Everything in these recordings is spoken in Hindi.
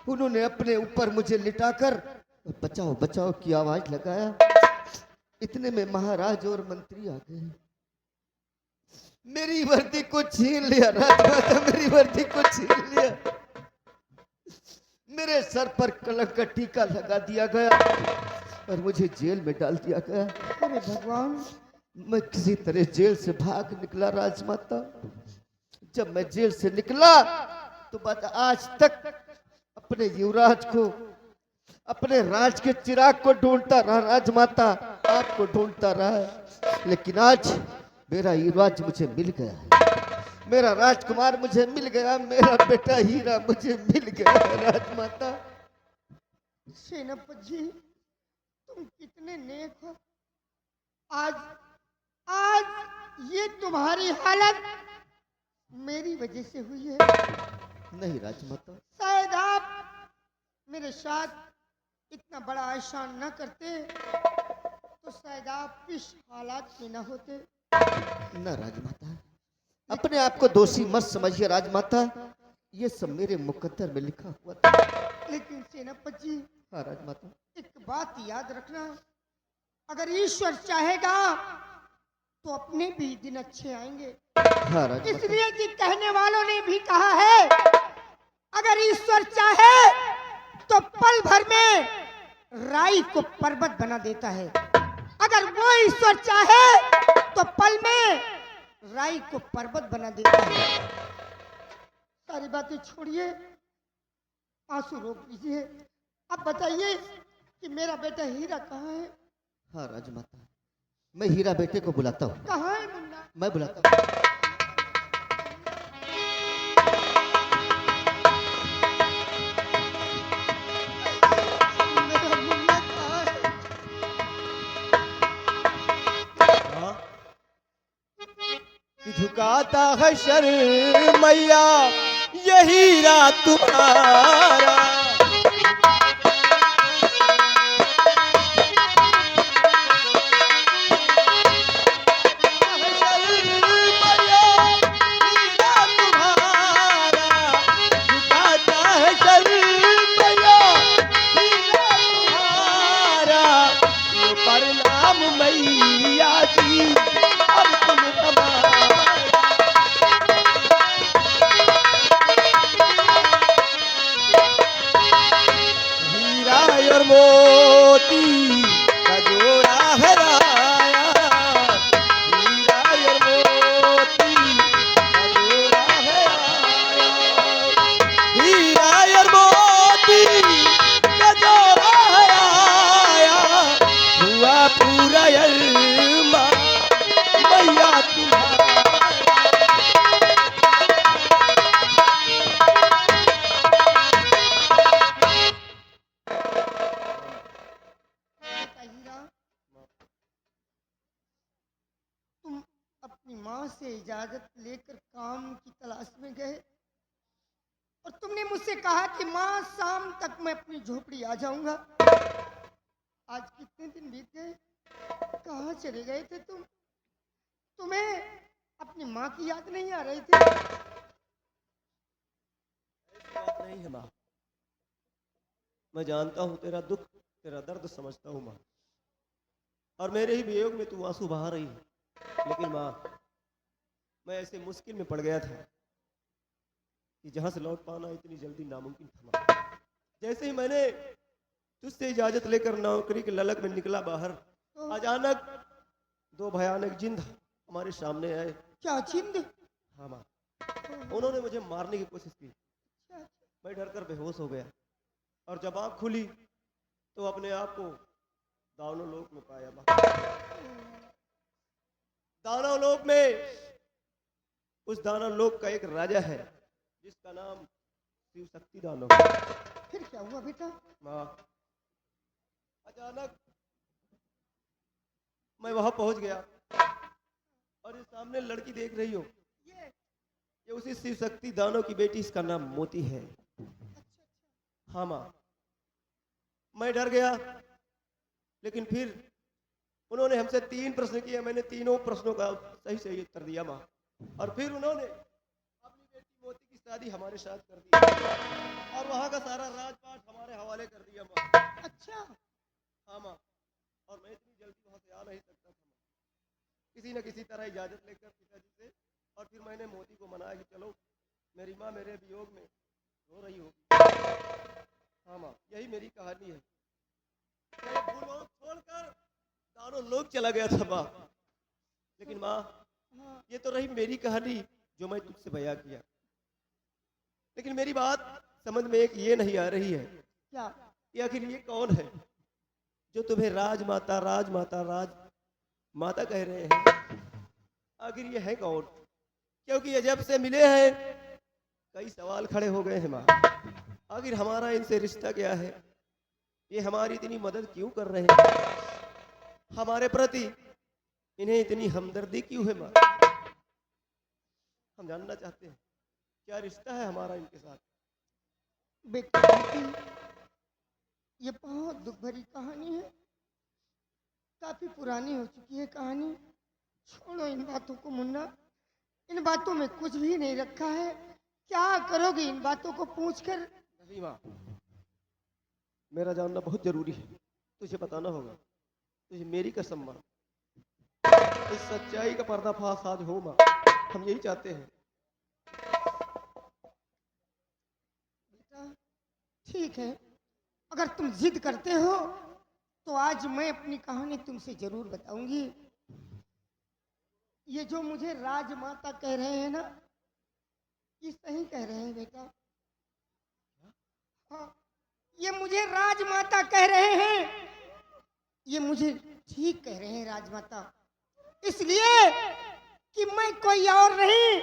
उन्होंने अपने ऊपर मुझे लिटाकर बचाओ बचाओ की आवाज लगाया। इतने में महाराज और मंत्री आ गए। मेरी वर्दी को छीन लिया राजमाता, मेरी वर्दी को छीन लिया। मेरे सर पर कलंक का टीका लगा दिया गया और मुझे जेल में डाल दिया गया। अरे भगवान, मैं किसी तरह जेल से भाग निकला राजमाता। जब मैं जेल से निकला तो बात आज तक अपने युवराज को, अपने राज के चिराग को ढूंढता रहा राजमाता, आपको ढूंढता रहा। लेकिन आज मेरा युवराज मुझे मिल गया है, मेरा राजकुमार मुझे मिल गया, मेरा बेटा हीरा मुझे मिल गया राजमाता। सेनापति जी, तुम कितने नेक हो। आज आज ये तुम्हारी हालत मेरी वजह से हुई है। नहीं राजमाता, शायद आप मेरे साथ इतना बड़ा एहसान न करते तो शायद आप इस हालात में न होते। न राजमाता, अपने आप को दोषी मत समझिए राजमाता, ये सब मेरे मुकद्दर में लिखा हुआ था। लेकिन सेनापति जी, हाँ राजमाता, एक बात याद रखना, अगर ईश्वर चाहेगा तो अपने भी दिन अच्छे आएंगे। हाँ राजमाता, इसलिए कि कहने वालों ने भी कहा है, अगर ईश्वर चाहे तो पल भर में राई को पर्वत बना देता है, अगर वो ईश्वर चाहे तो पल में राई को पर्वत बना देता है। सारी बातें छोड़िए, आंसू रोक दीजिए। अब बताइए कि मेरा बेटा हीरा कहाँ है? हाँ राजमाता, मैं हीरा बेटे को बुलाता हूँ, कहाँ है मुन्ना? मैं बुलाता हूँ। मेरा मुन्ना कहाँ है? कि झुकाता है शर मैया ये हीरा तुम्हारा। मैया जी अब तुम हमारा। हीरा और मोती का जोड़ा है राया, हीरा और मोती का जोड़ा है राया, हीरा और मोती का जोड़ा है राया, हुआ पूरा अरमान मैया तुम्हारा। हीरा, तुम अपनी माँ से इजाजत लेकर काम की तलाश में गए और तुमने मुझसे कहा कि माँ शाम तक मैं अपनी झोपड़ी आ जाऊंगा। आज कितने दिन बीत गए, कहाँ चले गए थे तुम? तुम्हें अपनी माँ की याद नहीं आ रही थी? बात नहीं है माँ, मैं जानता हूँ तेरा दुख, तेरा दर्द समझता हूँ माँ, और मेरे ही वियोग में तू आंसू बहा रही है। लेकिन माँ, मैं ऐसे मुश्किल में पड़ गया था कि जहाँ से लौट पाना इतनी जल्दी नामुमकिन था माँ। जैसे ही मैंने तुझसे इजाजत लेकर नौकरी के ललक में निकला बाहर, अचानक दो भयानक जिंद हमारे सामने आए। क्या जिंद? हाँ माँ, उन्होंने मुझे मारने की कोशिश की। मैं डरकर बेहोश हो गया और जब आँख खुली तो अपने आप को दानव लोक में पाया माँ। दानव लोक में उस दानव लोक का एक राजा है जिसका नाम शिव शक्ति दानव है। फिर क्या हुआ बेटा? माँ, अचानक मैं वहां पहुंच गया और ये सामने लड़की देख रही हो, ये उसी शिव शक्ति दानव की बेटी, इसका नाम मोती है। हाँ माँ, मैं डर गया, लेकिन फिर उन्होंने हमसे 3 प्रश्न किए, मैंने तीनों प्रश्नों का सही सही उत्तर दिया माँ। और फिर उन्होंने अपनी बेटी मोती की शादी हमारे साथ कर दी और वहाँ का सारा राजपाट हमारे हवाले कर दिया माँ। अच्छा, हाँ माँ, और मैं इतनी जल्दी वहाँ से आ नहीं सकता था माँ। किसी न किसी तरह इजाज़त लेकर पिताजी से, और फिर मैंने मोती को मनाया कि चलो, मेरी माँ मेरे वियोग में रो रही होगी। हाँ माँ, यही मेरी कहानी है। मैं भूलों छोड़कर दानों लोग चला गया था माँ। लेकिन माँ, हाँ, ये तो रही मेरी कहानी जो मैं तुझसे बयां किया। लेकिन मेरी बात समझ में एक ये नहीं आ रही है क्या? कि आखिर ये कौन है जो तुम्हें राजमाता राजमाता राज माता कह रहे हैं। आखिर ये है कौन? क्योंकि ये जब से मिले हैं कई सवाल खड़े हो गए हैं माँ। आखिर हमारा इनसे रिश्ता क्या है? ये हमारी इतनी मदद क्यों कर रहे हैं? हमारे प्रति इन्हें इतनी हमदर्दी क्यों है माँ? हम जानना चाहते हैं क्या रिश्ता है हमारा इनके साथ। बेटा बेटी, ये बहुत दुख भरी कहानी है, काफी पुरानी हो चुकी है कहानी। छोड़ो इन बातों को मुन्ना, इन बातों में कुछ भी नहीं रखा है। क्या करोगे इन बातों को पूछकर? नहीं माँ, मेरा जानना बहुत जरूरी है। तुझे बताना होगा। तुझे मेरी कसम माँ, इस सच्चाई का पर्दाफाश आज हो माँ। हम यही चाहते हैं। बेटा ठीक है, अगर तुम जिद करते हो तो आज मैं अपनी कहानी तुमसे जरूर बताऊंगी। ये जो मुझे राजमाता कह रहे हैं ना, ये सही कह रहे हैं बेटा। हाँ, ये मुझे राजमाता कह रहे हैं, ये मुझे ठीक कह रहे हैं राजमाता, इसलिए कि मैं कोई और नहीं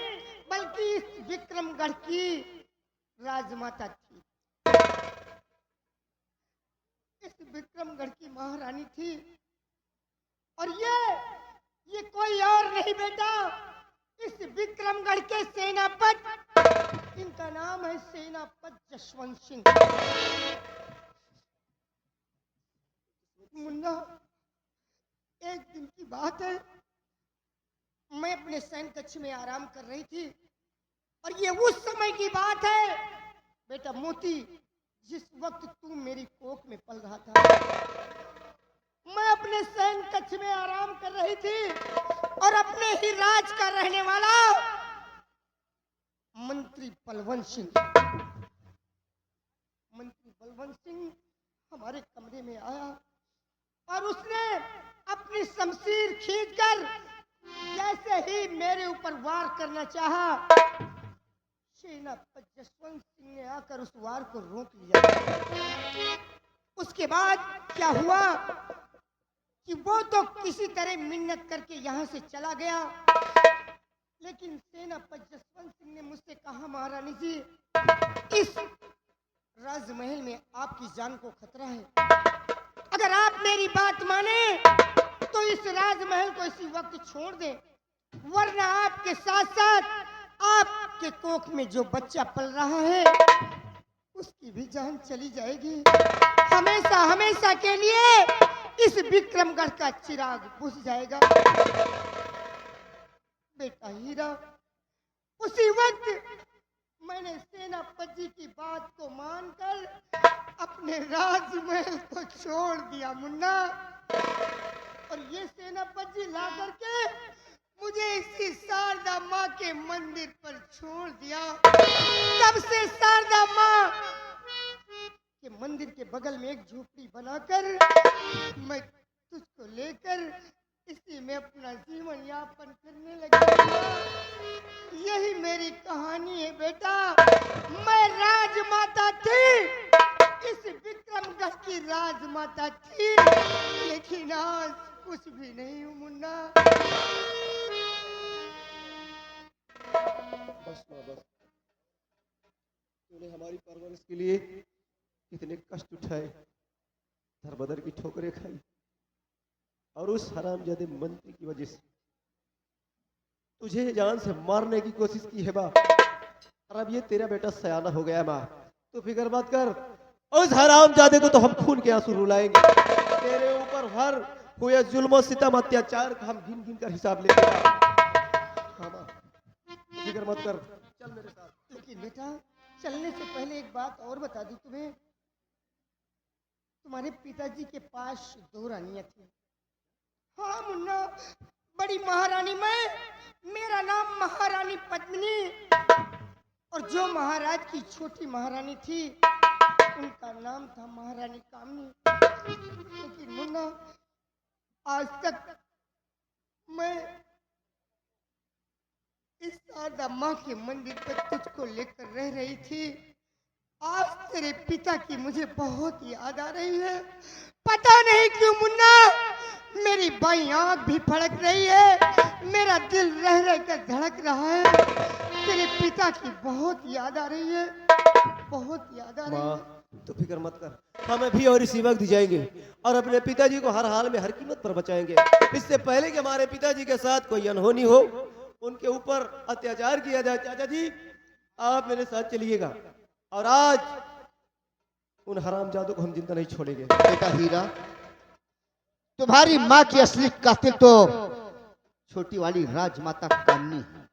बल्कि इस विक्रमगढ़ की राजमाता थी। इस विक्रमगढ़ की महारानी थी, और ये कोई और नहीं बेटा, इस विक्रमगढ़ के सेनापति, इनका नाम है सेनापति जसवंत सिंह। मुन्ना, एक दिन की बात है, मैं अपने सैन कक्ष में आराम कर रही थी, और ये उस समय की बात है बेटा मोती, जिस वक्त तू मेरी कोख में पल रहा था। मैं अपने सैन कक्ष में आराम कर रही थी, और अपने ही राज का रहने वाला मंत्री बलवंत सिंह हमारे कमरे में आया, और उसने अपनी शमशीर खींचकर जैसे ही मेरे ऊपर वार करना चाहा, सेनापति जसवंत सिंह ने आकर उस वार को रोक लिया। उसके बाद क्या हुआ कि वो तो किसी तरह मिन्नत करके यहाँ से चला गया, लेकिन सेनापति जसवंत सिंह ने मुझसे कहा, महारानी जी, इस राजमहल में आपकी जान को खतरा है। अगर आप मेरी बात माने तो इस राजमहल को इसी वक्त छोड़ दें, वरना आपके साथ साथ आपके कोख में जो बच्चा पल रहा है उसकी भी जान चली जाएगी। हमेशा हमेशा के लिए इस विक्रमगढ़ का चिराग बुझ जाएगा। बेटा हीरा, उसी वक्त मैंने सेनापति की बात को मानकर अपने राजमहल को छोड़ दिया मुन्ना, और ये सेनापति ला करके मुझे इसी शारदा माँ के मंदिर पर छोड़ दिया। तब से शारदा माँ के मंदिर के बगल में एक झोपड़ी बनाकर मैं तुझको लेकर इसी में अपना जीवन यापन करने लगी। यही मेरी कहानी है बेटा। मैं राजमाता थी, इस विक्रमगढ़ की राजमाता थी, लेकिन आज कुछ भी नहीं हूँ मुन्ना। बस माँ बस, तूने हमारी परवरिश के लिए कितने कष्ट उठाए, दर बदर की ठोकरें खाई, और उस हरामजादे मंत्री की वजह से तुझे जान से मारने की कोशिश की है माँ। और अब ये तेरा बेटा सयाना हो गया माँ, तो फिक्र मत कर, उस हरामजादे को तो हम खून के आंसू रुलाएंगे। तेरे ऊपर हर हुए जुल्म सितम अत्याचार का हम गिन गिन कर हिसाब लेंगे। हाँ माँ, फिक्र मत कर, चल मेरे साथ। लेकिन बेटा चलने से पहले एक बात और बता दूं तुम्हें, तुम्हारे पिताजी के पास 2 रानियां थी। हाँ मुन्ना, बड़ी महारानी मैं, मेरा नाम महारानी पद्मिनी, और जो महाराज की छोटी महारानी थी उनका नाम था महारानी कामनी। लेकिन मुन्ना आज तक मैं इस शारदा माँ के मंदिर पर तुझको लेकर रह रही थी। आज तेरे पिता की मुझे बहुत याद आ रही है। पता नहीं क्यों मुन्ना, मेरी बाईं आंख भी फड़क रही है, मेरा दिल रह रह कर धड़क रहा है। तेरे पिता की बहुत याद आ रही है, बहुत याद आ रही है। माँ तो फिक्र मत कर, हमें भी और इसी वक्त जाएंगे और अपने पिताजी को हर हाल में हर कीमत पर बचाएंगे। इससे पहले कि हमारे पिताजी के साथ कोई अनहोनी हो, उनके ऊपर अत्याचार किया जाए। चाचा जी आप मेरे साथ चलिएगा और आज उन हरामजादों को हम जिंदा नहीं छोड़ेंगे। बेटा हीरा, तुम्हारी माँ की असली कातिल तो छोटी वाली राजमाता कामनी है।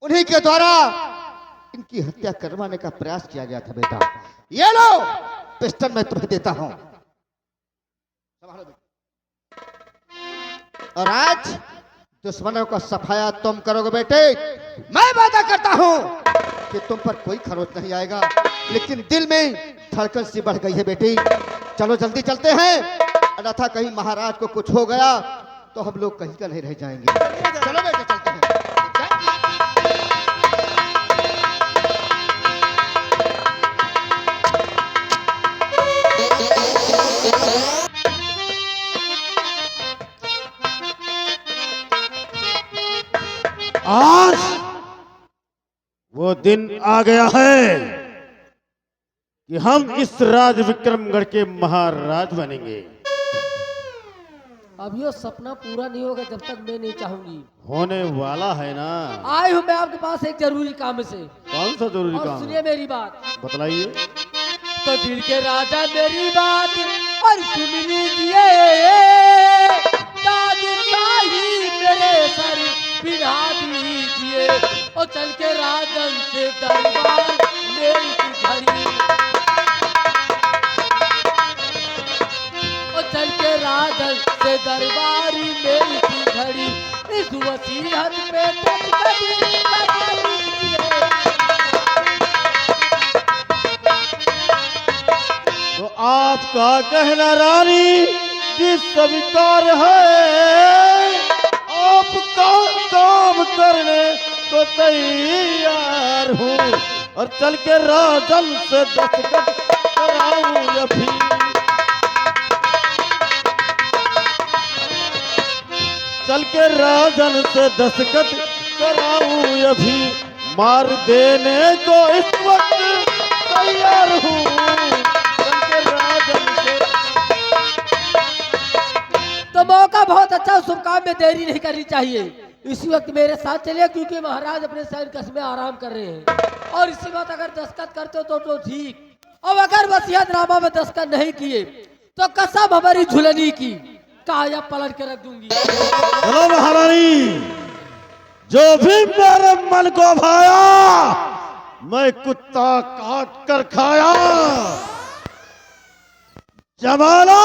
उन्हीं के द्वारा इनकी हत्या करवाने का प्रयास किया गया था। बेटा ये लो पिस्टल मैं तुम्हें देता हूं, संभालो बेटा। और आज दुश्मनों का सफाया तुम करोगे बेटे। मैं वादा करता हूं कि तुम पर कोई खरोच नहीं आएगा, लेकिन दिल में धड़कन सी बढ़ गई है बेटी। चलो जल्दी चलते हैं, अन्यथा कहीं महाराज को कुछ हो गया तो हम लोग कहीं का नहीं रह जाएंगे। चलो बेटे चलते हैं। आज वो दिन आ गया है कि हम इस राज विक्रमगढ़ के महाराज बनेंगे। अब यो सपना पूरा नहीं होगा जब तक मैं नहीं चाहूंगी। होने वाला है ना। आए हूँ मैं आपके पास एक जरूरी काम से। कौन सा जरूरी और काम सुनिए है? मेरी बात। बतलाइए। तो दिल के राजा मेरी बात और सुन लीजिए, ताजशाही मेरे सर बिठा दीजिए, और चल के राजन से दरबार मेरी घड़ी, और चल के राजन से दरबारी मेरी घड़ी, इस वसीयत पे दस्तखत लगा दीजिए। तो आपका कहना रानी जिस स्वीकार है, आपका काम करने को तैयार हूँ, और चल के राजन से दस्तखत कराऊं अभी। चल के राजन से दस्तखत कराऊं अभी, मार देने को इस वक्त तैयार हूँ। चल के राजन से। तो मौका बहुत अच्छा, शुभ काम में देरी नहीं करनी चाहिए। इसी वक्त मेरे साथ चलिए, क्योंकि महाराज अपने शहर कस्बे आराम कर रहे हैं। और इसी बात अगर दस्तखत करते हो तो ठीक, और अगर वसीयतनामा में दस्तखत नहीं किए तो कसम हमारी झुलनी की काया पलट के रख दूंगी। चलो महारानी, जो भी मेरे मन को भाया मैं कुत्ता काट कर खाया। जमाना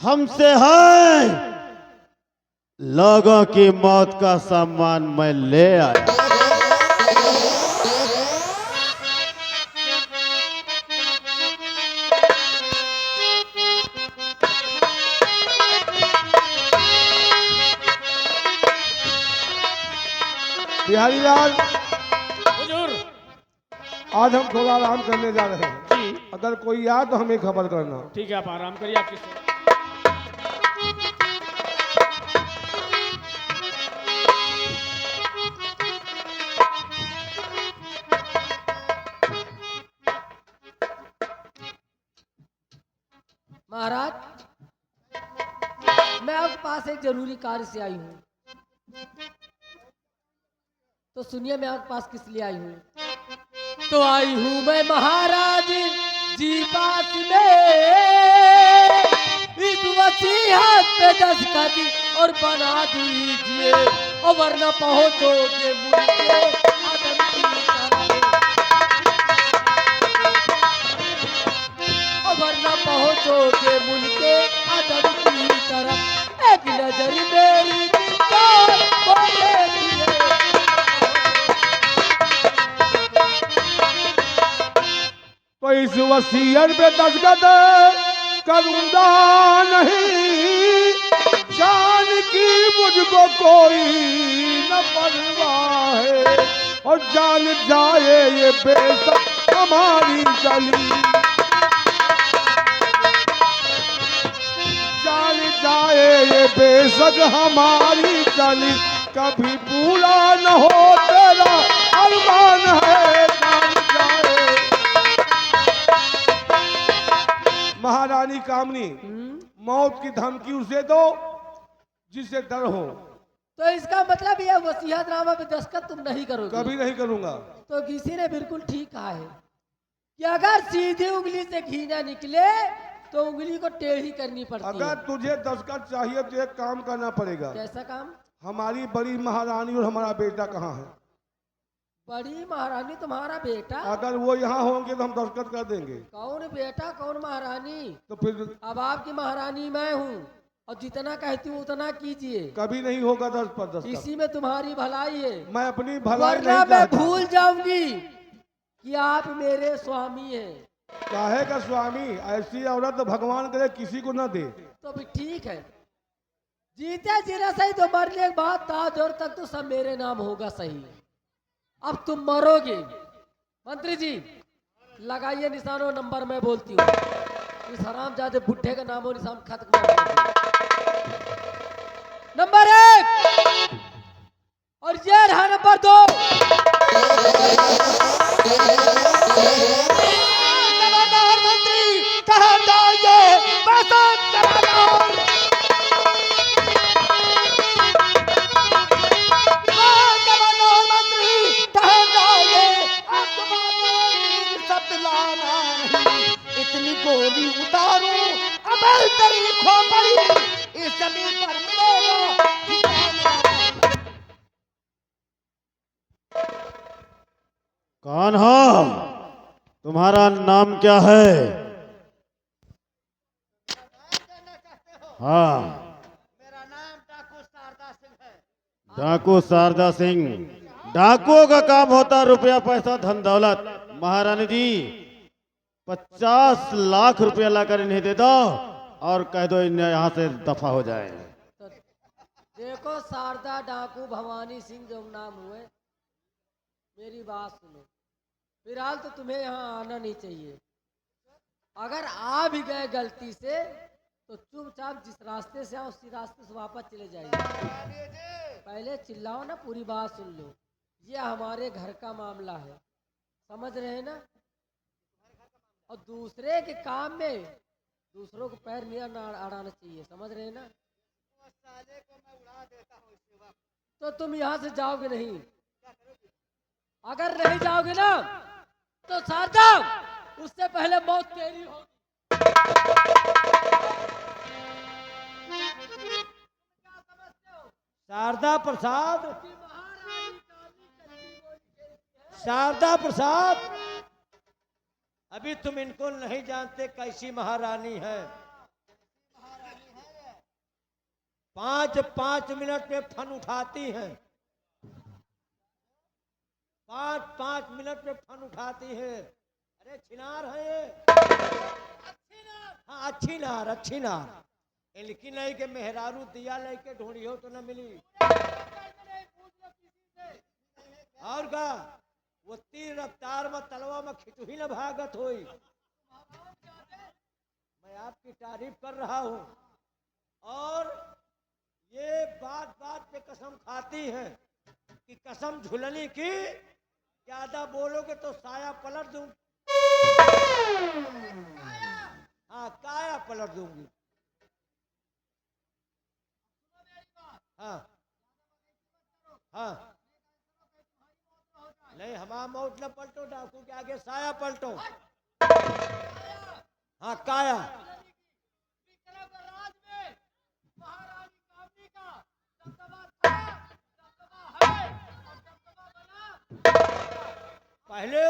हमसे है, लोगों की मौत का सामान मैं ले आया। बिहारी लाल, हुजूर। आज हम थोड़ा आराम करने जा रहे हैं। जी अगर कोई आए तो हमें खबर करना। ठीक है, आप आराम करिए। आपकी महाराज, मैं आपके पास एक जरूरी कार्य से आई हूँ। तो सुनिए मैं आपके पास किस लिए आई हूँ। तो आई हूँ मैं महाराज जी पास में, इस वसीयत पे दस्तखत और बना दीजिए, और वरना पहुंचोगे मुझे आदम की एक नजर मेरी दीदार को देखिए। तो इस वसीयत पे दस्तखत करूंगा नहीं, जान की मुझको कोई न परवाह है, और जान जाए ये बेशक हमारी गली, जान जाए ये बेशक हमारी गली, कभी पूरा न हो तेरा अरमान है, जान जाए। महारानी कामनी, मौत की धमकी उसे दो जिसे डर हो। तो इसका मतलब यह वसीयतनामा पे दस्तखत तुम नहीं करोगे? कभी नहीं करूंगा। तो किसी ने बिल्कुल ठीक कहा है कि अगर सीधी उंगली से घी ना निकले तो उंगली को टेढ़ी करनी पड़ती अगर है। तुझे दस्तखत चाहिए तो एक काम करना पड़ेगा। कैसा काम? हमारी बड़ी महारानी और हमारा बेटा कहाँ है? बड़ी महारानी तुम्हारा बेटा? अगर वो यहाँ होंगे तो हम दस्तखत कर देंगे। कौन बेटा कौन महारानी? तो फिर अब आपकी महारानी मैं हूँ और जितना कहती हूँ उतना कीजिए। कभी नहीं होगा दस्तखत। इसी में तुम्हारी भलाई है, मैं अपनी भलाई वरना नहीं मैं चाहता। भूल जाऊंगी कि आप मेरे स्वामी हैं। काहे का स्वामी? ऐसी औरत भगवान करे किसी को न दे। तो भी ठीक है, जीते जीना सही तो मरने के बाद ताज और तक तो सब मेरे नाम होगा सही। अब तुम मरोगे। मंत्री जी लगाइए निशानो नंबर, मैं बोलती हूँ। इस हरामजादे बुढ़े का नामो निशान खत्म कर दीजिए। नंबर 1 और ये रहा नंबर 2। मंत्री कहाँ जाइए, बसंत कराना। इतनी गोली उतारू अमल तेरी खोपड़ी इस जमीन पर मिलेगा ठिकाना। कान्हा, तुम्हारा नाम क्या है? हाँ, मेरा नाम डाकू शारदा सिंह है। डाकू शारदा सिंह। डाकुओं का काम होता रुपया पैसा धन दौलत। महारानी जी 50 लाख रुपया लाकर इन्हें दे दो और कह दो इन्हें यहाँ से दफा हो जाए। तो देखो शारदा डाकू भवानी सिंह जो नाम हुए, मेरी बात सुनो। फिलहाल तो तुम्हें यहाँ आना नहीं चाहिए। अगर आ भी गए गलती से तो चुपचाप जिस रास्ते से आओ उसी रास्ते से वापस चले जाइए। पहले चिल्लाओ ना, पूरी बात सुन लो। ये हमारे घर का मामला है, समझ रहे हैं ना? और दूसरे के काम में दूसरों को पैर नहीं अड़ाना चाहिए, समझ रहे हैं ना? तो तुम यहाँ से जाओगे नहीं। अगर नहीं जाओगे ना तो शारदा उससे पहले मौत तेरी होगी। शारदा प्रसाद, शारदा प्रसाद, अभी तुम इनको नहीं जानते कैसी महारानी है। 5-5 मिनट में फन उठाती हैं। 5-5 मिनट में फन उठाती है। अरे छिनार है ये। हाँ अच्छी नार, अच्छी नार। इनकी नहीं के मेहरारू दिया लेके ढूंढी हो तो न मिली। और का वो तीर रफ्तार में तलवा में खिचुही न भागत होई। मैं आपकी तारीफ कर रहा हूँ। और ये बात बात पे कसम खाती हैं कि कसम झुलने की, ज्यादा बोलोगे तो साया पलट दूंगी। हाँ काया पलट दूंगी। हाँ हाँ, नहीं हमारा मौत न पलटो, डाकू के आगे साया पलटो। हाँ काया। पहले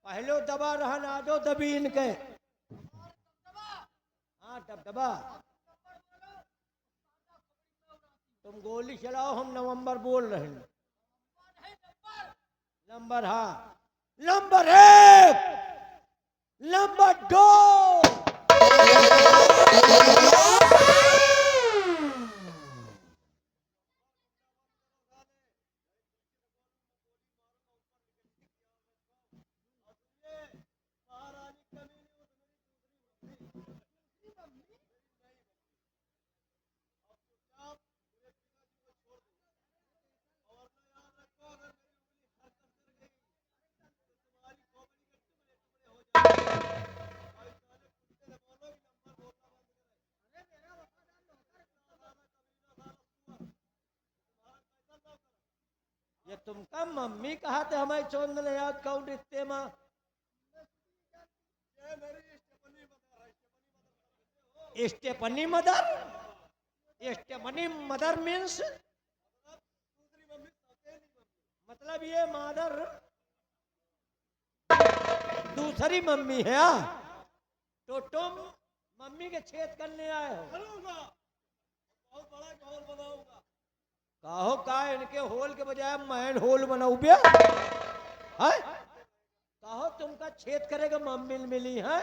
पहले दबा रहा ना दो दबी इनके। हाँ दबदबा। तुम गोली चलाओ, हम नवंबर बोल रहे हैं। नंबर, हाँ, नंबर 1, नंबर 2। ये तुमका मम्मी कहा थे हमारी चौंद ने याद काउंट इतने माँ। Stepney mother, stepney mother means मतलब ये मदर दूसरी मम्मी है। तो तुम मम्मी के छेद करने आए हो। बहुत बड़ा होल बनाऊंगा। कहो का इनके होल के बजाय मैन होल बनाऊ बे। कहो तुमका छेद करेगा मम्मी मिली है।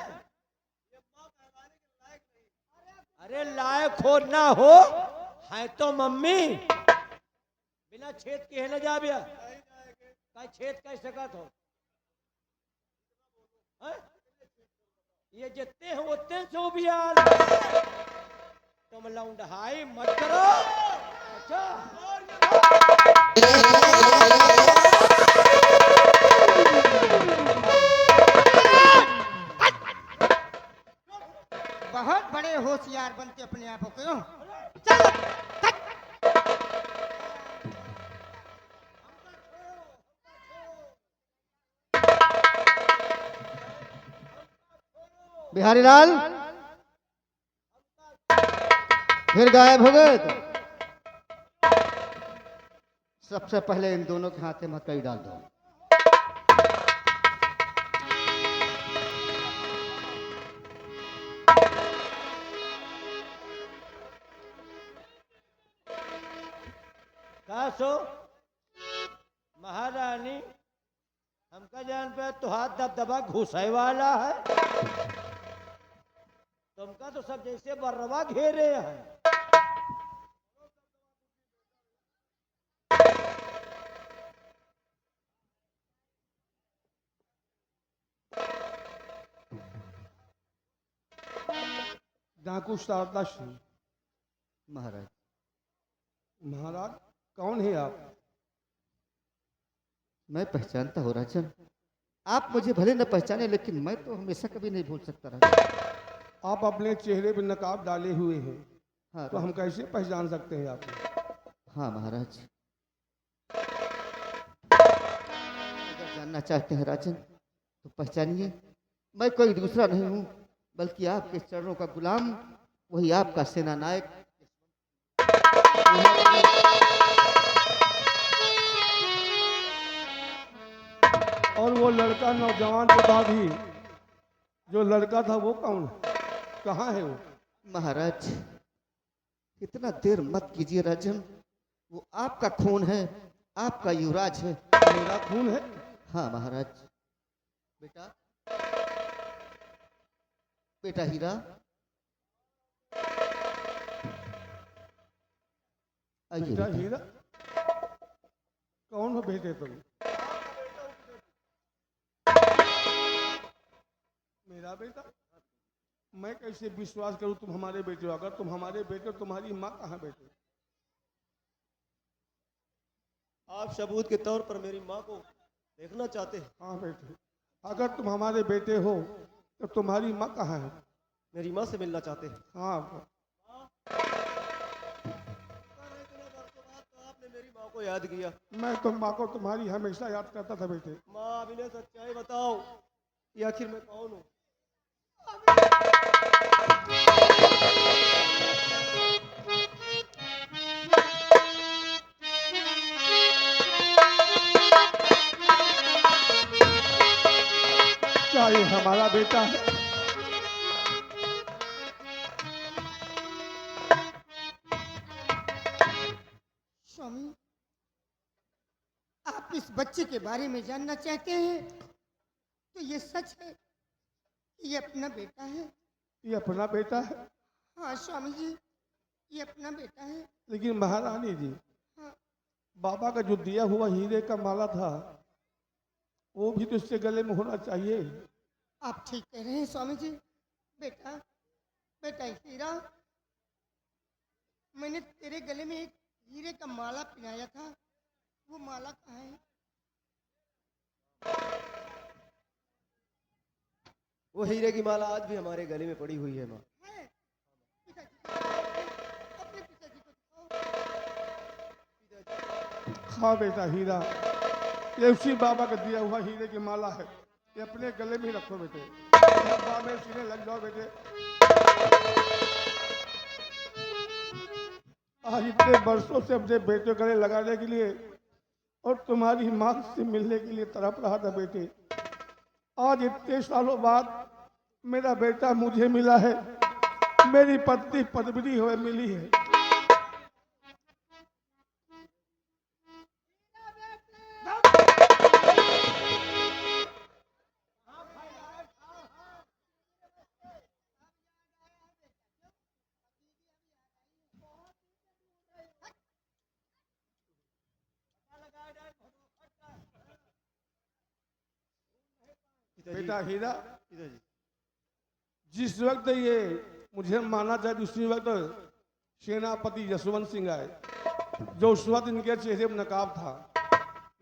अरे लायक हो ना हो है तो मम्मी बिना छेद के है ना जा बिया का छेद कैसे का हो। ये जितने हैं उतने सो भी तुम लौंडहाई मत करो। अच्छा बहुत बड़े होशियार बनते अपने आप को। चलो बिहारी लाल फिर गायब हो गए। तो सबसे पहले इन दोनों के हाथ में मकई डाल दो। सो महारानी हमका जान पे तो हाथ दबदबा घुसाई वाला है। तुमका तो सब जैसे बर्रवा घेरे हैं। डाकू शारदा सिंह। महाराज महाराज कौन है आप? मैं पहचानता हूँ राजन। आप मुझे भले न पहचाने लेकिन मैं तो हमेशा कभी नहीं भूल सकता राजन। आप अपने चेहरे पर नकाब डाले हुए हैं। हाँ तो हम कैसे पहचान सकते हैं आपको? हाँ महाराज, अगर जानना चाहते हैं राजन तो पहचानिए। मैं कोई दूसरा नहीं हूँ बल्कि आपके चरणों का गुलाम, वही आपका सेना नायक। और वो लड़का नौजवान के बाद ही जो लड़का था वो कौन है? कहाँ है वो? महाराज इतना देर मत कीजिए राजन, वो आपका खून है, आपका युवराज है। मेरा खून है? हाँ महाराज। बेटा बेटा हीरा, आइए बेटा बेटा। हीरा। कौन हो बेटे तुम? मेरा बेटा? मैं कैसे विश्वास करूं तुम हमारे बेटे हो? अगर तुम हमारे बेटे हो, तुम्हारी माँ कहाँ बेटे? आप सबूत के तौर पर मेरी माँ को देखना चाहते हैं? हाँ बेटे, अगर तुम हमारे बेटे हो तो तुम्हारी माँ कहाँ है? मेरी माँ से मिलना चाहते हैं? हाँ। आपने मेरी माँ को याद किया। मैं तुम माँ को तुम्हारी हमेशा याद करता था बेटे। माँ अब इन्हें सच्चाई बताओ कि आखिर मैं कौन हूँ। क्या ये हमारा बेटा है? इस बच्चे के बारे में जानना चाहते हैं तो ये सच है कि ये अपना बेटा है? ये अपना बेटा है, हाँ स्वामी जी, ये अपना बेटा है। लेकिन महारानी जी, हाँ, बाबा का जो दिया हुआ हीरे का माला था वो भी तो इसके गले में होना चाहिए। आप ठीक कह रहे हैं स्वामी जी। बेटा, बेटा हीरा, मैंने तेरे गले में एक हीरे का माला पहनाया था, वो माला कहाँ है? वो हीरे की माला आज भी हमारे गले में पड़ी हुई है माँ। है? पिताजी, अपने पिताजी को दिखाओ। हाँ बेटा हीरा, ये उसी बाबा का दिया हुआ हीरे की माला है, ये अपने गले में ही रखो बेटे। बाबा में सीने लग जाओ बेटे। आज इतने वर्षों से अपने बेटे गले लगाने के लिए और तुम्हारी माँ से मिलने के लिए तड़प रहा था बेटे। आज इतने सालों बाद मेरा बेटा मुझे मिला है, मेरी पत्नी पद्मिनी हुए मिली है। बेटा हीरा, पिताजी, जिस वक्त ये मुझे माना जाए उसी वक्त सेनापति यशवंत सिंह आए, जो उस वक्त इनके चेहरे में नकाब था।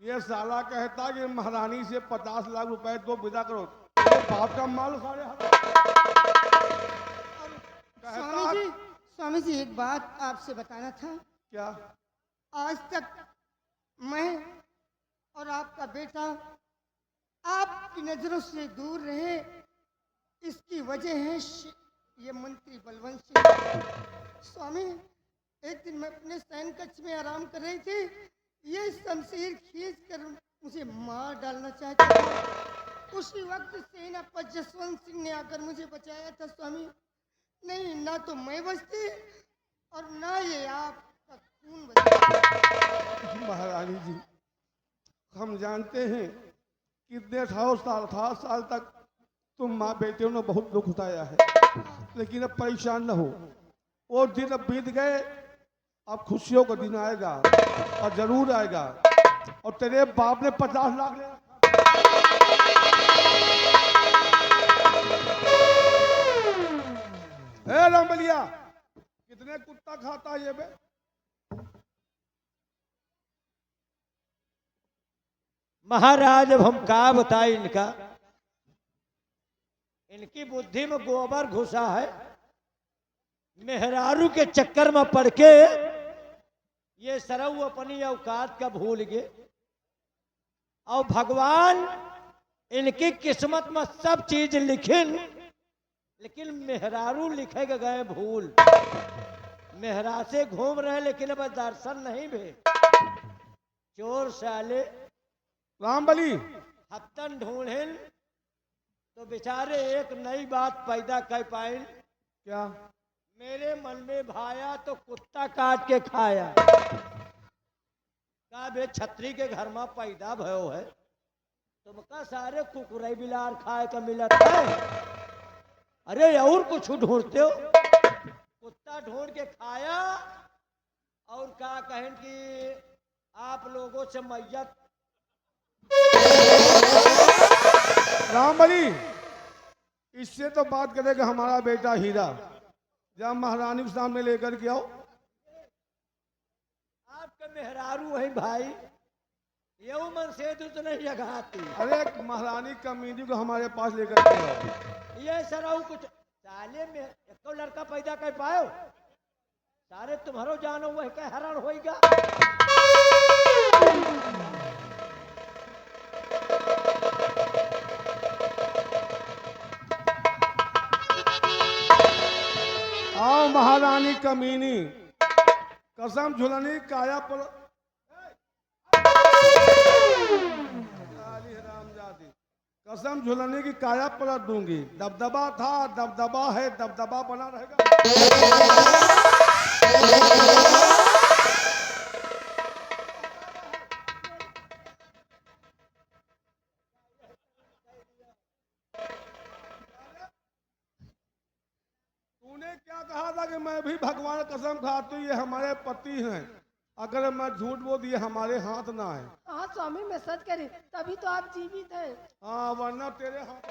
ये साला कहता कि महारानी से 50 लाख रुपए तो विदा करो, तो बाप का माल सारे स्वामी जी, स्वामी जी एक बात आपसे बताना था। क्या? आज तक मैं और आपका बेटा आपकी नजरों से दूर रहे, इसकी वजह है ये मंत्री बलवंत सिंह। स्वामी, एक दिन मैं अपने सैन कक्ष में आराम कर रही थी, ये शमशीर खींच कर मुझे मार डालना चाहता था। उसी वक्त सेनापति जसवंत सिंह ने आकर मुझे बचाया था स्वामी। नहीं, ना तो मैं बचती और ना ये आपका खून बचता। महारानी जी, हम जानते हैं कितने 18 साल तक तुम माँ बेटे ने बहुत दुख उठाया है, लेकिन अब परेशान न हो। वो दिन अब बीत गए, अब खुशियों का दिन आएगा और जरूर आएगा। और तेरे बाप ने 50 लाख ले राम बलिया, कितने कुत्ता खाता है ये बे? महाराज अब हम का बताए इनका, इनकी बुद्धि में गोबर घुसा है। मेहरारू के चक्कर में पड़ के ये सरऊ अपनी औकात का भूल गए, और भगवान इनकी किस्मत में सब चीज लिखिन, लेकिन मेहरारू लिखे गए भूल। मेहरा से घूम रहे लेकिन अब दर्शन नहीं भे। चोर साले रामबली, हफ्तन ढूंढेन तो बेचारे एक नई बात पैदा कर पाए। क्या? मेरे मन में भाया तो कुत्ता काट के खाया। का बे छतरी के घर में पैदा भयो है, तुमका सारे कुकुरई बिलार खाए का मिलत है। अरे और कुछ ढूंढते हो? कुत्ता ढूंढ के खाया और का कहें कि आप लोगों से मैयत। रामबली, इससे तो बात करेगा हमारा बेटा हीरा। जब महारानी के सामने लेकर के आओ। आपका मेहरारू है भाई, ये मन से तो नहीं जगाती। अरे महारानी कमीनी को हमारे पास लेकर के आओ। ये सराऊ कुछ साले में एक लड़का पैदा कर पायो, सारे तुम्हारो जानो वह के हैरान होएगा। आओ महारानी कमीनी, कसम झुलनी काया पर रामजादी, कसम झुलनी की काया पलट दूंगी। दबदबा था, दबदबा है, दबदबा बना रहेगा। तुमने क्या कहा था कि मैं भी भगवान कसम खाती हूँ ये हमारे पति हैं, अगर मैं झूठ बोल दिए हमारे हाथ ना है। हाँ स्वामी मैं सच कह रही, तभी तो आप जीवित हैं। हाँ वरना तेरे हाथ।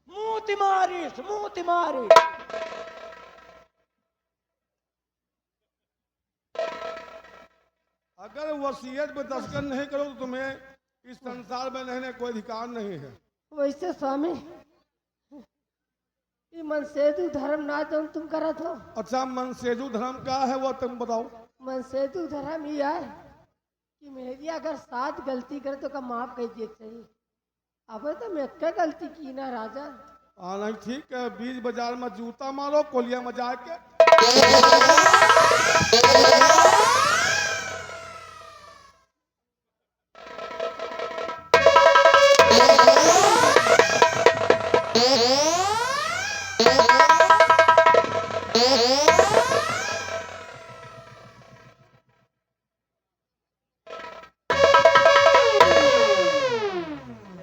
मुंह तिमारी मुंह तिमारी। अगर वसीयत में दस्तखत नहीं करो तो तुम्हें इस संसार में रहने कोई अधिकार नहीं है। वैसे स्वामी ये मनसेतु धर्म ना तुम करत हो। अच्छा मनसेजु धर्म क्या है वो तुम बताओ। मनसेतु धर्म ये है कि मेरी अगर साथ गलती करे तो का माफ कर दिए चाहिए। अब तो मैं क्या गलती की ना राजा। हाँ नहीं ठीक है, बीच बाजार में जूता मारो कोलिया में जाके।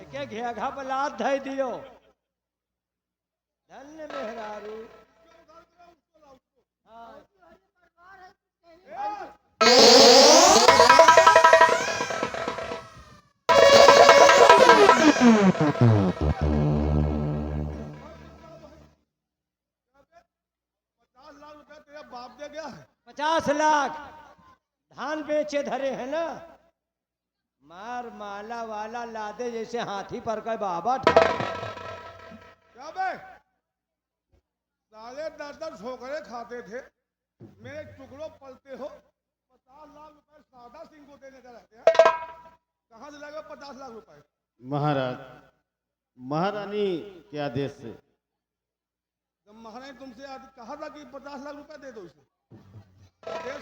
के घेघा बलात धै दियो। धन्य मेहरारू। हाँ। तेरा बाप दे गया है। 50 लाख धान बेचे धरे है ना। मार माला वाला लादे जैसे हाथी पर का बाबा क्या बे साले 10-10 ठोकरे खाते थे, मेरे टुकड़ों पलते हो। 50 लाख रुपए सादा सिंह को देने का रहते हैं, कहाँ से लाएगा 50 लाख रुपए। महाराज महारानी के आदेश से। जब महारानी तुमसे कहा था कि 50 लाख रुपए दे दो इसे,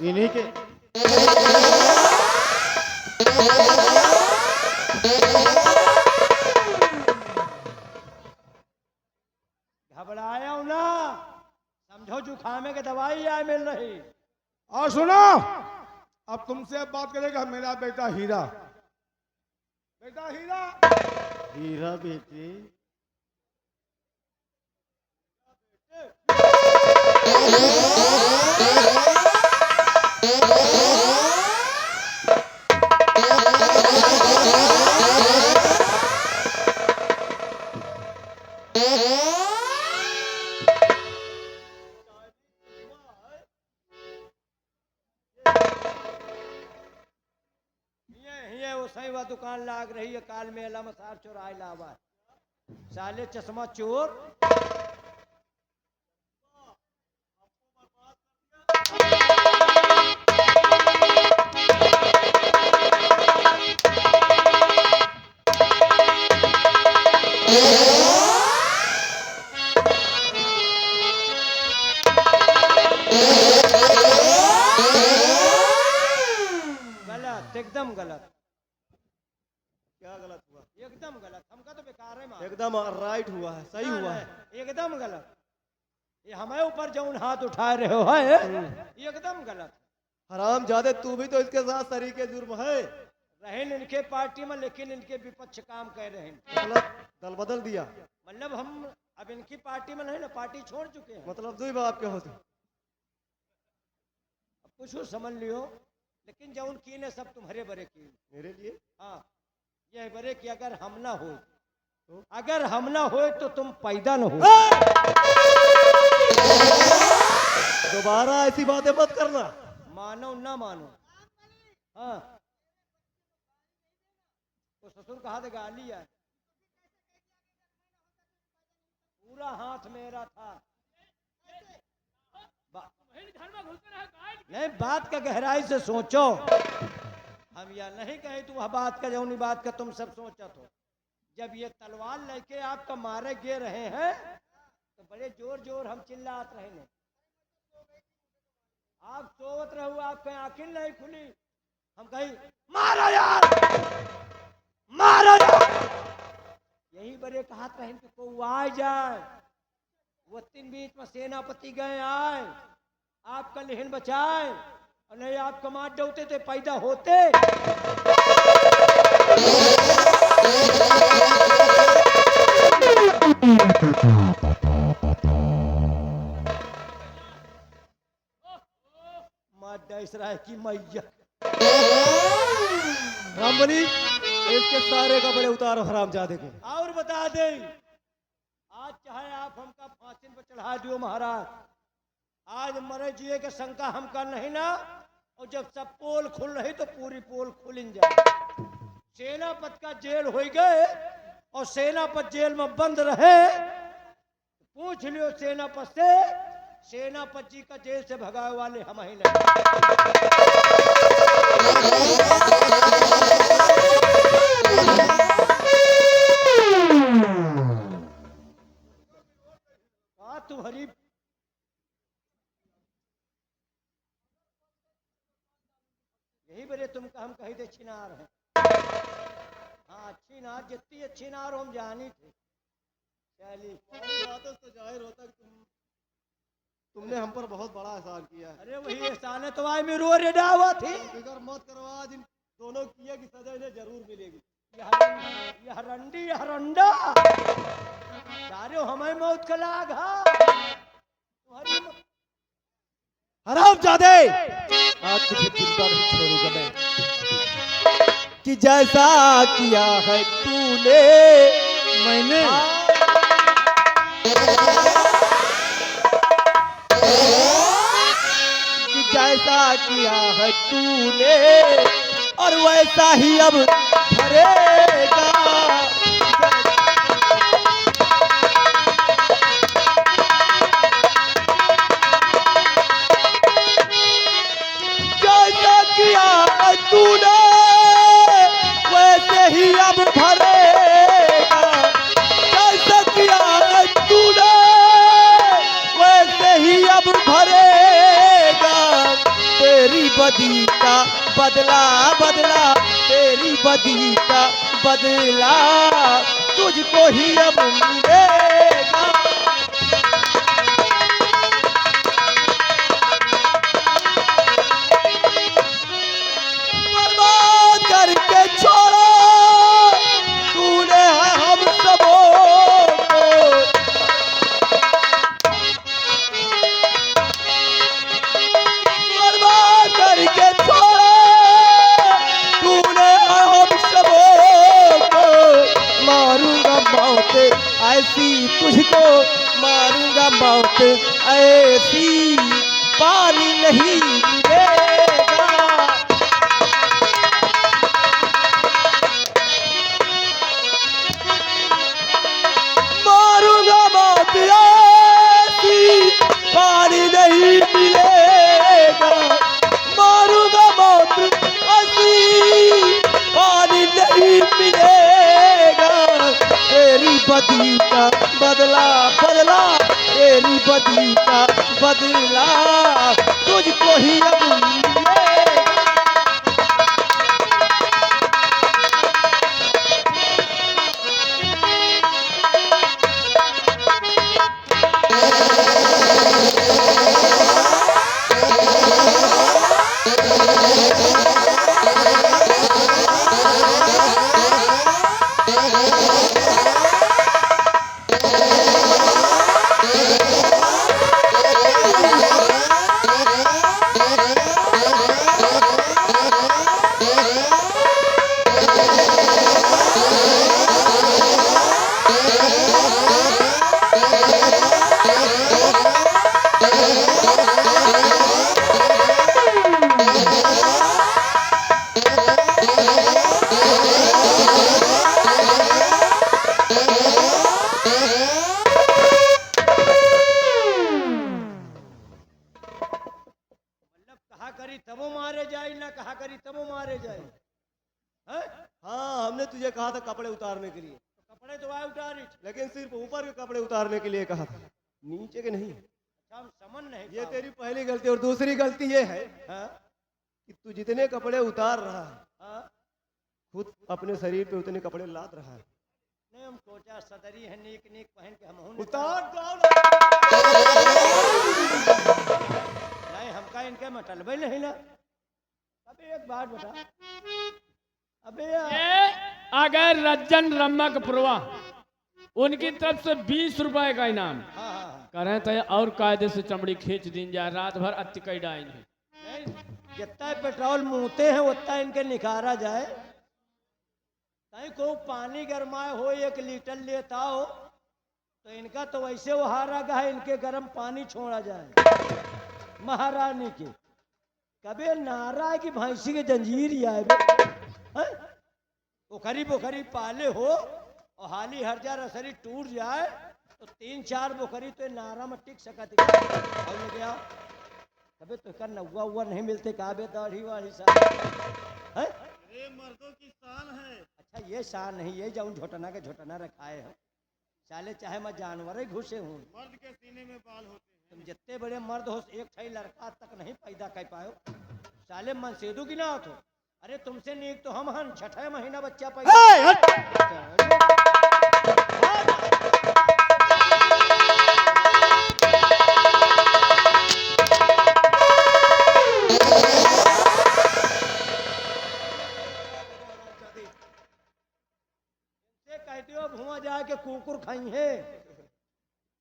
इन्हीं के घबराया हूं ना, समझो जुखामे की दवाई आए मिल रही। और सुनो अब तुमसे बात करेगा मेरा बेटा हीरा। बेटा हीरा। हीरा बेटे। ये वो सही वह दुकान लाग रही है काल में अला मसार चौराहे लावा। साले चश्मा चोर। गलत एकदम गलत। क्या गलत हुआ? एकदम गलत। हमका तो बेकार है मार। एकदम राइट हुआ है, सही ना, हुआ ना, है। एकदम गलत। ये हमारे ऊपर जौन हाथ उठाए रहे हो है एकदम गलत। हराम जादे तू भी तो इसके साथ तरीके जुर्म है। रहे इनके पार्टी में लेकिन इनके विपक्ष काम कर रहे हैं। मतलब दल बदल दिया। मतलब हम अब इनकी पार्टी में नहीं ना, पार्टी छोड़ चुके हैं। मतलब दुई बाप के होते। अब कुछ समझ लियो, लेकिन जौन की ने सब तुम्हारे बरे की। मेरे लिए हाँ ये बरे की अगर हम ना हो तो, अगर हम ना हो तो तुम पैदा न हो। दोबारा ऐसी बातें मत करना। मानो ना मानो। हाँ तो ससुर कहा था गाली है। पूरा हाथ मेरा था। नहीं बात का गहराई से सोचो। हम यह नहीं कहे तू वह बात का जौनी बात का तुम सब सोचा तो। जब ये तलवार लेके आपका मारे गे रहे हैं तो बड़े जोर जोर हम चिल्लात रहे ने। आप सोवत रहो, आपके आंखें नहीं खुली। हम कही मारो यार, मारो यार। यही बड़े कहा कहीं कि को आ जाए वो तीन बीच में सेनापति गए आए, आपका लेहन बचाए, और नहीं आप कमाट डोते थे पैदा होते। मार डाइस रहा है कि मैया। रामबली, इसके सारे कपड़े उतारो हरामजादे के। और बता दे, आज चाहे आप हमका फांसी पर चढ़ा दियो महाराज, आज मरे जिए के शंका हमका नहीं ना। और जब सब पोल खुल रही तो पूरी पोल खुलिन जाए। सेनापत का जेल हो गए और सेनापत जेल में बंद रहे। पूछ लियो सेनापत से, सेनापत जी का जेल से भगाए वाले हम ही नहीं। तुम्हारी यही बड़े तुमका हम कही थे छिनार है। हाँ छिनार, जितनी छिनार हम जानी थे। चली बातों से जाहिर होता कि तुमने हम पर बहुत बड़ा एहसान किया है। अरे वही एहसान है तो आज में रो रे डावा थी। फिक्र मत करो, आज इन दोनों किए की सजा इन्हें जरूर मिलेगी। यह रंडी यह रंडा सारे हमें मौत का लाग। तुम्हारी हरामजादे, आज तुझे जिंदा नहीं छोड़ूंगा मैं। कि जैसा किया है तूने मैंने कि जैसा किया है तूने और वैसा ही अब भरेगा। जैसा किया है तूने वैसे ही अब भरेगा। जैसा किया है तूने वैसे ही अब भरेगा। तेरी बदी का बदला बदला, तेरी बदी का बदला तुझको ही अब मिलेगा। बर्बाद करके छोड़ा तूने है हम सबों को। बर्बाद करके छोड़ा तूने है हम सबों को। मारूंगा मौत ऐसी तुझको, मारूंगा मौत ऐसी पानी नहीं मिलेगा। मारूंगा मौत ऐसी पानी नहीं मिलेगा। मारूंगा मौत ऐसी पानी नहीं मिलेगा। तेरी बदी का बदला बदला, तेरी बदी का बदला तुझको ही अब मिलेगा। कहा करी तबो मारे जाए, ना कहा करी तबो मारे जाए। हैं? हाँ, हमने तुझे कहा था कपड़े उतारने के लिए, तो कपड़े तो आए उतारी, लेकिन सिर्फ ऊपर के कपड़े उतारने के लिए कहा था, नीचे के नहीं। हम समझ नहीं ये पाए। तेरी पहली गलती। और दूसरी गलती ये है हाँ? कि तू जितने कपड़े उतार रहा है हाँ? खुद अपने शरीर पे उतने कपड़े लाद रहा है। नहीं हम कोचा सदरी है नीक नीक पहन के हम उतार दो नहीं हमका इनके मटलबे नहीं ना। अबे एक बात बता, अबे ये अगर रज्जन रमकपुरवा उनकी तरफ से 20 रुपए का इनाम हाँ करें तो और कायदे से चमड़ी खींच दी जाए, रात भर अत्तिकई डाएंगे। नहीं, जितना पेट्रोल मुँहते हैं उतना इनके निखारा जाए। कहीं को पानी गरमाए हो 1 लीटर लेता हो तो इनका तो वैसे वो हारा का है, इनके गर्म पानी छोड़ा जाए महारानी के। कभी नारा है कि भैंसी के जंजीर ही आए पोखरी पोखरी पाले हो और हाली हर जा रसरी टूट जाए तो 3-4 बोखरी तो नारा में टिक सकती और क्या कभी तो कर नौवा हुआ नहीं मिलते कहा बे दाढ़ी वाली सा है ये मर्दों की शान है। अच्छा ये शान नहीं ये जाऊं झोटना के झोटना रखाए हैं साले चाहे मैं जानवर ही घुसे हूँ। मर्द के सीने में बाल होते हैं। तुम जितने बड़े मर्द हो एक ठई लड़का तक नहीं पैदा कर पायो साले मनसेदू की ना हो तो। अरे तुमसे नीक तो हम हन 6ठे महीना बच्चा पैदा कहते हो भुआ जाके कुकुर खाई है।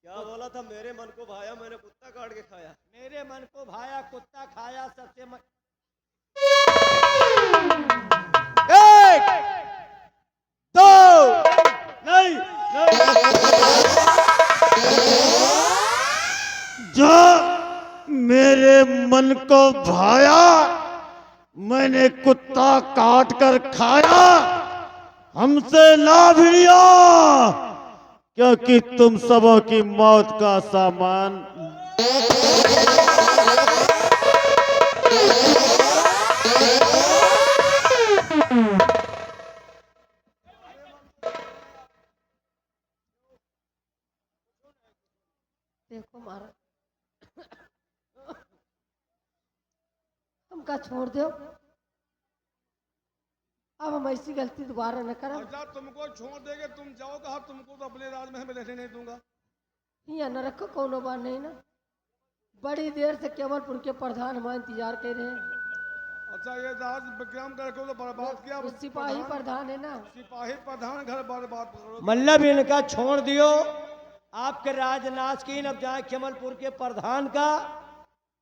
क्या बोला था? मेरे मन को भाया मैंने कुत्ता काट के खाया। मेरे मन को भाया कुत्ता खाया सबसे एक, दो, नहीं जो मेरे मन को भाया मैंने कुत्ता काट कर खाया हमसे ना भिड़िया क्योंकि तुम सबों की मौत का सामान देखो महाराज हमका छोड़ दो, अब हम ऐसी गलती दोबारा न करब। अच्छा तुमको छोड़ देंगे तुम जाओ कहा तुमको तो अपने राज में रहने नहीं दूंगा। यहाँ न रखो कोनो बात नहीं ना, बड़ी देर से केवलपुर के प्रधान हमारे इंतजार कर रहे हैं। अच्छा ये राज विक्रम करके तो बर्बाद किया। वो सिपाही प्रधान है ना। सिपाही प्रधान घर बर्बाद करो। मतलब इनका छोड़ दियो आपके राजनाथ की। अब जाए कमलपुर के प्रधान का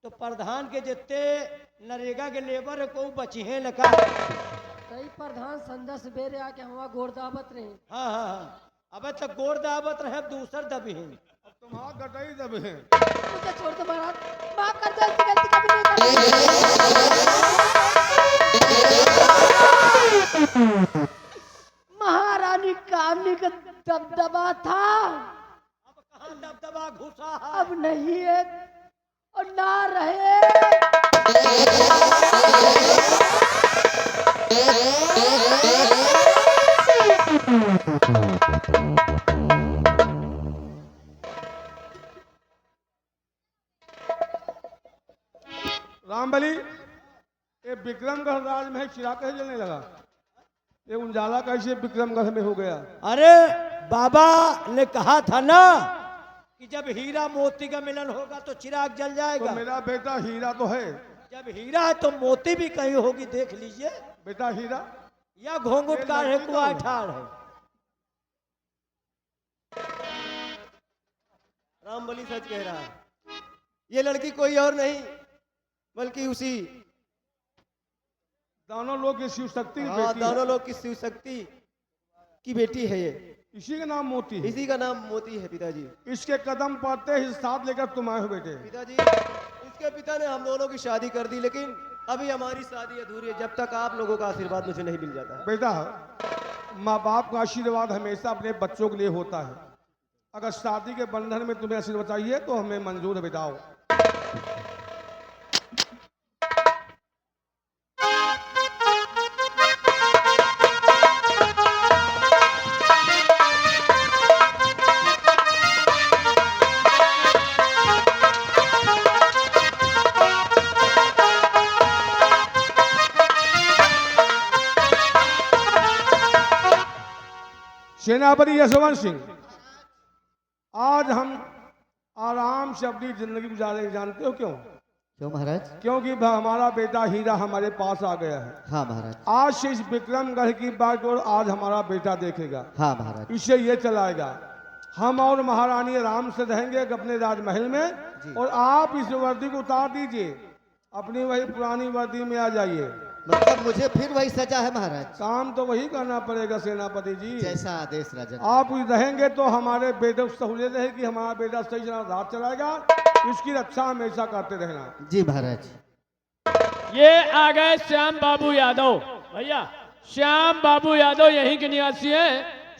तो प्रधान के जितने नरेगा के लेबर है को बची है लगा कई प्रधान संध्या सवेरे आके हमारा गोड़ दावत रहे। हाँ अब तक गोड़ दावत रहे अब दूसर दबी है। अब तुम्हारा गटाई जब है मुझे छोड़ दो महाराज, माफ कर दो, ऐसी गलती कभी नहीं करेंगे। महारानी कामनी का दबदबा था, अब कहाँ दबदबा घुसा है? अब नहीं है और ना रहे। रामबली ये विक्रमगढ़ राज में चिराग कैसे जलने लगा? ये उजाला कैसे विक्रमगढ़ में हो गया? अरे बाबा ने कहा था ना कि जब हीरा मोती का मिलन होगा तो चिराग जल तो जाएगा। मेरा बेटा हीरा तो है। जब हीरा है तो मोती भी कहीं होगी, देख लीजिए। बेटा हीरा या घोंघुट का है कुआ ठाड़ है। रामबली सच कह रहा है, ये लड़की कोई और नहीं बल्कि उसी दानों लोग की शिव शक्ति की बेटी है। दानों लोग की शिव शक्ति की बेटी है ये। इसी का नाम मोती है। इसी का नाम मोती है पिताजी। इसके कदम पड़ते ही साथ लेकर तुम आए हो बेटे। पिताजी इसके पिता ने हम दोनों की शादी कर दी लेकिन अभी हमारी शादी अधूरी है जब तक आप लोगों का आशीर्वाद मुझे नहीं मिल जाता। बेटा माँ बाप का आशीर्वाद हमेशा अपने बच्चों के लिए होता है। अगर शादी के बंधन में तुम्हें आशीर्वाद चाहिए तो हमें मंजूर है बेटाओ। सेनापति यशवंत सिंह, आज हम आराम से अपनी जिंदगी गुजारे, जानते हो क्यों? क्यों महाराज? क्योंकि हमारा बेटा हीरा हमारे पास आ गया है। हाँ महाराज। आज से इस विक्रमगढ़ की बागडोर आज हमारा बेटा देखेगा। हाँ महाराज। इसे ये चलाएगा। हम और महारानी आराम से रहेंगे अपने राजमहल में, और आप इस वर्दी को उतार दीजिए, अपनी वही पुरानी वर्दी में आ जाइए। मतलब मुझे फिर वही सजा है महाराज? काम तो वही करना पड़ेगा सेनापति जी। जैसा आदेश राजन। आप रहेंगे तो हमारे बेटे को सहूलियत रहेगी, हमारा बेटा सही तरह रात चलाएगा, इसकी रक्षा हमेशा करते रहना। जी महाराज। ये आ गए श्याम बाबू यादव। भैया श्याम बाबू यादव यहीं के निवासी हैं।